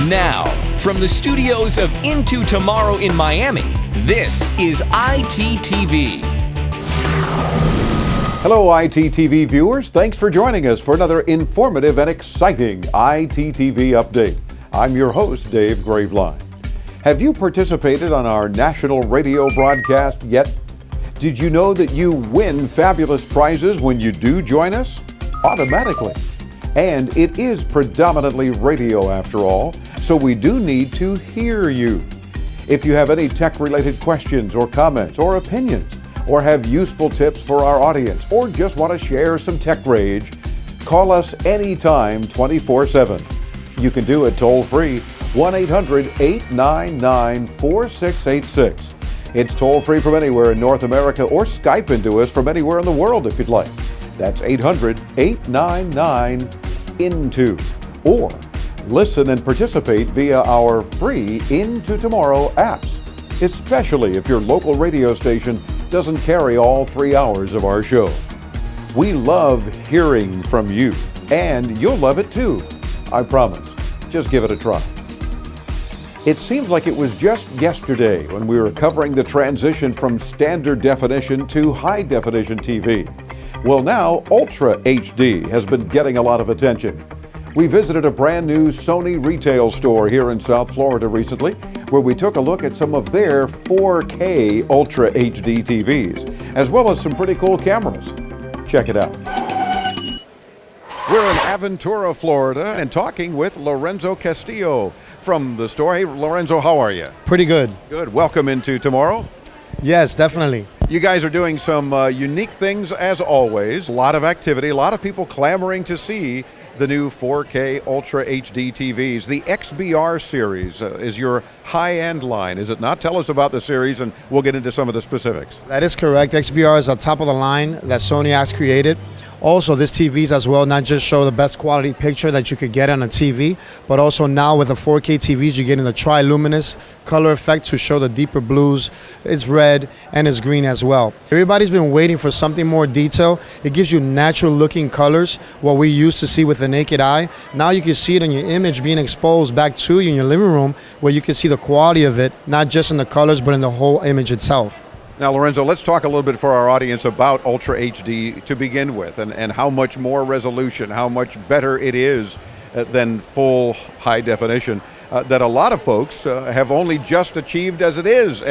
Now, from the studios of Into Tomorrow in Miami, this is ITTV. Hello, ITTV viewers. Thanks for joining us for another informative and exciting ITTV update. I'm your host, Dave Graveline. Have you participated on our national radio broadcast yet? Did you know that you win fabulous prizes when you do join us? Automatically. And it is predominantly radio after all, so we do need to hear you. If you have any tech-related questions or comments or opinions, or have useful tips for our audience, or just want to share some tech rage, call us anytime 24/7. You can do it toll-free, 1-800-899-4686. It's toll-free from anywhere in North America, or Skype into us from anywhere in the world if you'd like. That's 800-899-INTO. Or listen and participate via our free Into Tomorrow apps, especially if your local radio station doesn't carry all 3 hours of our show. We love hearing from you, and you'll love it too. I promise. Just give it a try. It seems like it was just yesterday when we were covering the transition from standard definition to high definition TV. Well, now Ultra HD has been getting a lot of attention. We visited a brand new Sony retail store here in South Florida recently, where we took a look at some of their 4K Ultra HD TVs, as well as some pretty cool cameras. Check it out. We're in Aventura, Florida, and talking with Lorenzo Castillo from the store. Hey, Lorenzo, how are you? Pretty good. Good. Welcome into tomorrow. Yes, definitely. You guys are doing some unique things as always. A lot of activity, a lot of people clamoring to see the new 4K Ultra HD TVs. The XBR series is your high-end line, is it not? Tell us about the series and we'll get into some of the specifics. That is correct. XBR is the top of the line that Sony has created. Also, this TVs as well not just show the best quality picture that you could get on a TV, but also now with the 4K TVs, you're getting the tri-luminous color effect to show the deeper blues. It's red and it's green as well. Everybody's been waiting for something more detailed. It gives you natural looking colors, what we used to see with the naked eye. Now you can see it in your image being exposed back to you in your living room, where you can see the quality of it, not just in the colors, but in the whole image itself. Now, Lorenzo, let's talk a little bit for our audience about Ultra HD to begin with, and how much more resolution, how much better it is than full high definition that a lot of folks have only just achieved as it is.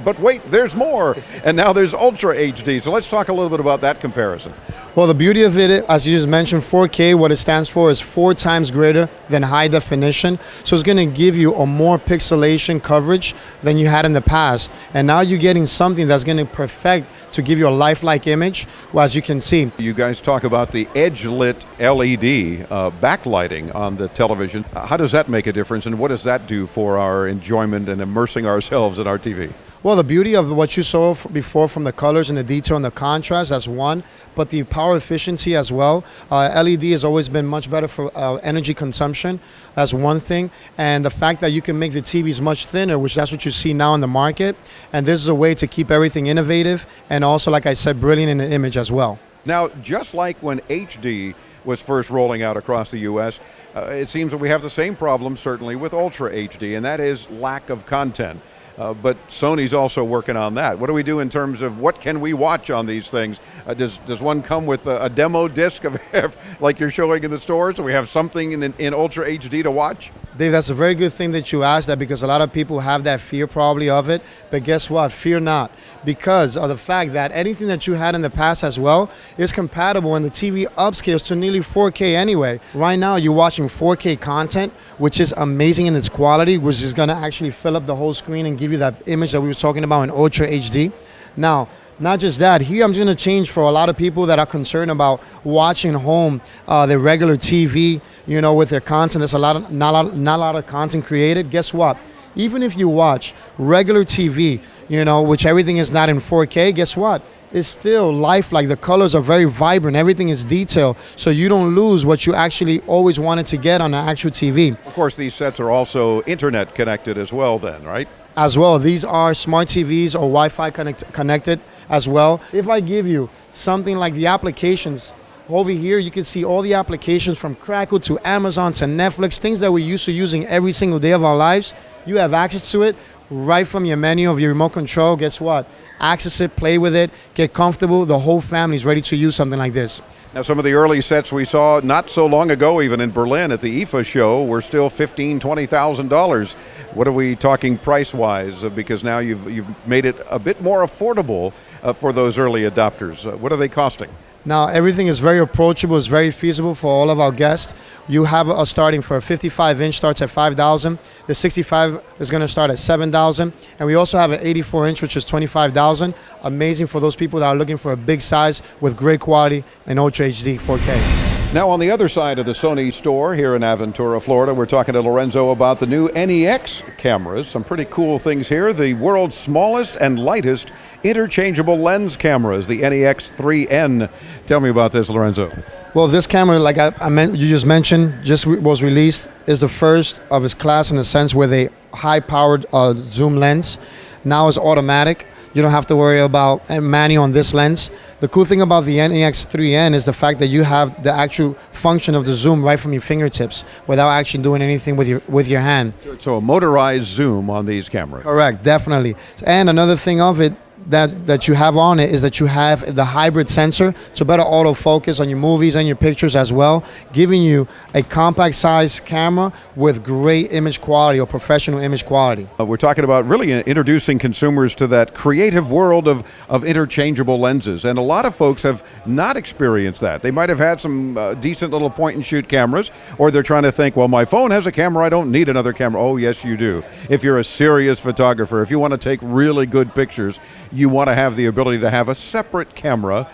But wait, there's more, and now there's Ultra HD. So let's talk a little bit about that comparison. Well, the beauty of it, as you just mentioned, 4K, what it stands for is 4 times greater than high definition. So it's going to give you a more pixelation coverage than you had in the past. And now you're getting something that's going to perfect to give you a lifelike image, well, as you can see. You guys talk about the edge-lit LED backlighting on the television. How does that make a difference, and what does that do for our enjoyment and immersing ourselves in our TV? Well, the beauty of what you saw before from the colors and the detail and the contrast, that's one, but the power efficiency as well. LED has always been much better for energy consumption. That's one thing. And the fact that you can make the TVs much thinner, which that's what you see now in the market. And this is a way to keep everything innovative and also, like I said, brilliant in the image as well. Now, just like when HD was first rolling out across the U.S., it seems that we have the same problem, certainly, with Ultra HD, and that is lack of content. But Sony's also working on that. What do we do in terms of what can we watch on these things? Does one come with a demo disc of like you're showing in the stores, so we have something in Ultra HD to watch? Dave, that's a very good thing that you asked that, because a lot of people have that fear probably of it. But guess what? Fear not, because of the fact that anything that you had in the past as well is compatible, and the TV upscales to nearly 4K anyway. Right now you're watching 4K content, which is amazing in its quality, which is going to actually fill up the whole screen and give you that image that we were talking about in Ultra HD. Now, not just that, here I'm going to change for a lot of people that are concerned about watching home their regular TV, you know, with their content. There's not a lot of content created. Guess what? Even if you watch regular TV, you know, which everything is not in 4K, guess what? It's still lifelike. The colors are very vibrant. Everything is detailed, so you don't lose what you actually always wanted to get on an actual TV. Of course, these sets are also internet connected as well then, right? As well, these are smart TVs or Wi-Fi connected as well. If I give you something like the applications Over here, you can see all the applications from Crackle to Amazon to Netflix, things that we're used to using every single day of our lives. You have access to it right from your menu of your remote control. Guess what? Access it, play with it, get comfortable. The whole family is ready to use something like this. Now, some of the early sets we saw not so long ago, even in Berlin at the IFA show, were still $15,000, $20,000. What are we talking price-wise? Because now you've made it a bit more affordable for those early adopters. What are they costing? Now, everything is very approachable, it's very feasible for all of our guests. You have a starting for a 55-inch starts at $5,000. The 65 is going to start at $7,000. And we also have an 84-inch, which is $25,000. Amazing for those people that are looking for a big size with great quality and Ultra HD 4K. Now, on the other side of the Sony store here in Aventura, Florida, we're talking to Lorenzo about the new NEX cameras. Some pretty cool things here. The world's smallest and lightest interchangeable lens cameras, the NEX 3N. Tell me about this, Lorenzo. Well, this camera, like you just mentioned, was released, is the first of its class in the sense with a high-powered zoom lens. Now it's automatic. You don't have to worry about a manual on this lens. The cool thing about the NEX 3N is the fact that you have the actual function of the zoom right from your fingertips without actually doing anything with your hand. So a motorized zoom on these cameras. Correct, definitely. And another thing of it that you have on it is that you have the hybrid sensor to better autofocus on your movies and your pictures as well, giving you a compact size camera with great image quality or professional image quality. We're talking about really introducing consumers to that creative world of interchangeable lenses, and a lot of folks have not experienced that. They might have had some decent little point and shoot cameras, or they're trying to think, well, my phone has a camera, I don't need another camera. Oh yes, you do. If you're a serious photographer, if you want to take really good pictures, you want to have the ability to have a separate camera,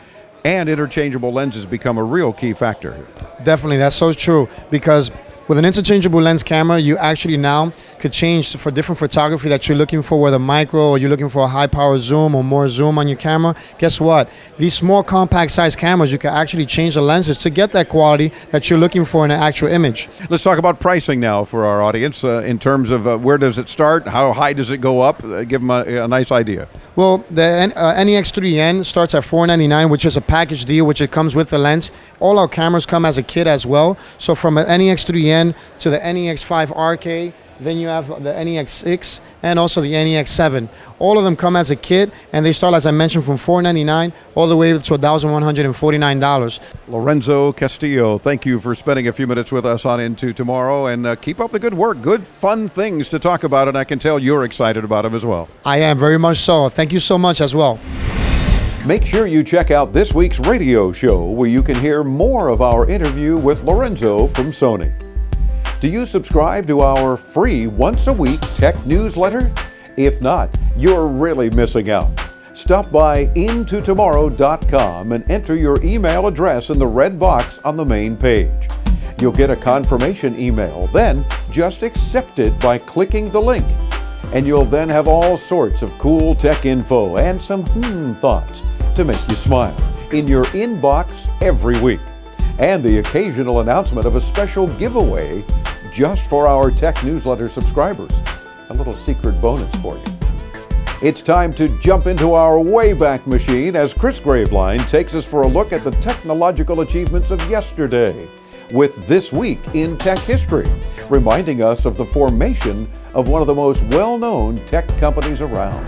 and interchangeable lenses become a real key factor here. Definitely, that's so true, because with an interchangeable lens camera, you actually now could change for different photography that you're looking for, whether micro or you're looking for a high-power zoom or more zoom on your camera. Guess what? These small compact size cameras, you can actually change the lenses to get that quality that you're looking for in an actual image. Let's talk about pricing now for our audience in terms of where does it start, how high does it go up? Give them a nice idea. Well, the NEX 3N starts at $499, which is a package deal, which it comes with the lens. All our cameras come as a kit as well. So from an NEX 3N to the NEX 5 RK, then you have the NEX 6 and also the NEX 7. All of them come as a kit, and they start, as I mentioned, from $499 all the way up to $1,149. Lorenzo Castillo, thank you for spending a few minutes with us on Into Tomorrow, and keep up the good work. Good, fun things to talk about, and I can tell you're excited about them as well. I am, very much so. Thank you so much as well. Make sure you check out this week's radio show, where you can hear more of our interview with Lorenzo from Sony. Do you subscribe to our free once-a-week tech newsletter? If not, you're really missing out. Stop by intotomorrow.com and enter your email address in the red box on the main page. You'll get a confirmation email, then just accept it by clicking the link. And you'll then have all sorts of cool tech info and some thoughts to make you smile in your inbox every week. And the occasional announcement of a special giveaway just for our tech newsletter subscribers. A little secret bonus for you. It's time to jump into our Wayback Machine as Chris Graveline takes us for a look at the technological achievements of yesterday with This Week in Tech History, reminding us of the formation of one of the most well-known tech companies around.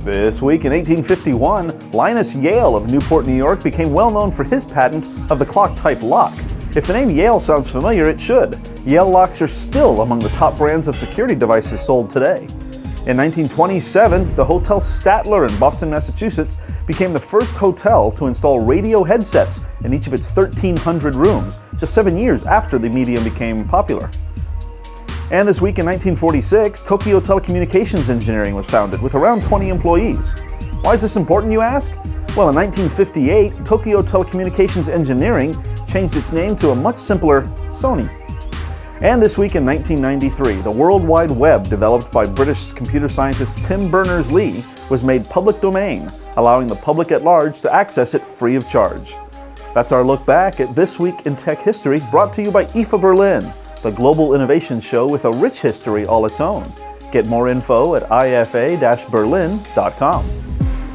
This week in 1851, Linus Yale of Newport, New York became well known for his patent of the clock-type lock. If the name Yale sounds familiar, it should. Yale locks are still among the top brands of security devices sold today. In 1927, the Hotel Statler in Boston, Massachusetts became the first hotel to install radio headsets in each of its 1,300 rooms, just 7 years after the medium became popular. And this week in 1946, Tokyo Telecommunications Engineering was founded with around 20 employees. Why is this important, you ask? Well, in 1958, Tokyo Telecommunications Engineering changed its name to a much simpler Sony. And this week in 1993, the World Wide Web, developed by British computer scientist Tim Berners-Lee, was made public domain, allowing the public at large to access it free of charge. That's our look back at This Week in Tech History, brought to you by IFA Berlin, the global innovation show with a rich history all its own. Get more info at ifa-berlin.com.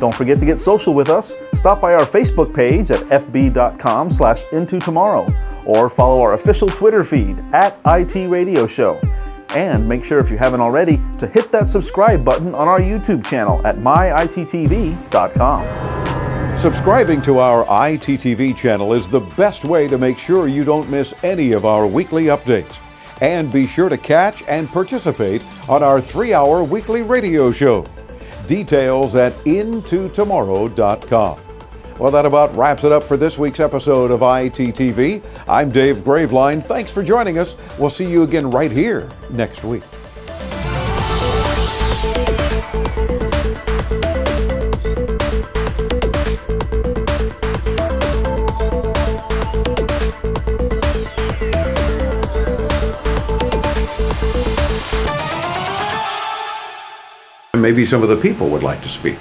Don't forget to get social with us. Stop by our Facebook page at fb.com/intotomorrow or follow our official Twitter feed at IT Radio Show. And make sure, if you haven't already, to hit that subscribe button on our YouTube channel at myittv.com. Subscribing to our ITTV channel is the best way to make sure you don't miss any of our weekly updates. And be sure to catch and participate on our 3-hour weekly radio show. Details at intotomorrow.com. Well, that about wraps it up for this week's episode of ITTV. I'm Dave Graveline. Thanks for joining us. We'll see you again right here next week. Maybe some of the people would like to speak.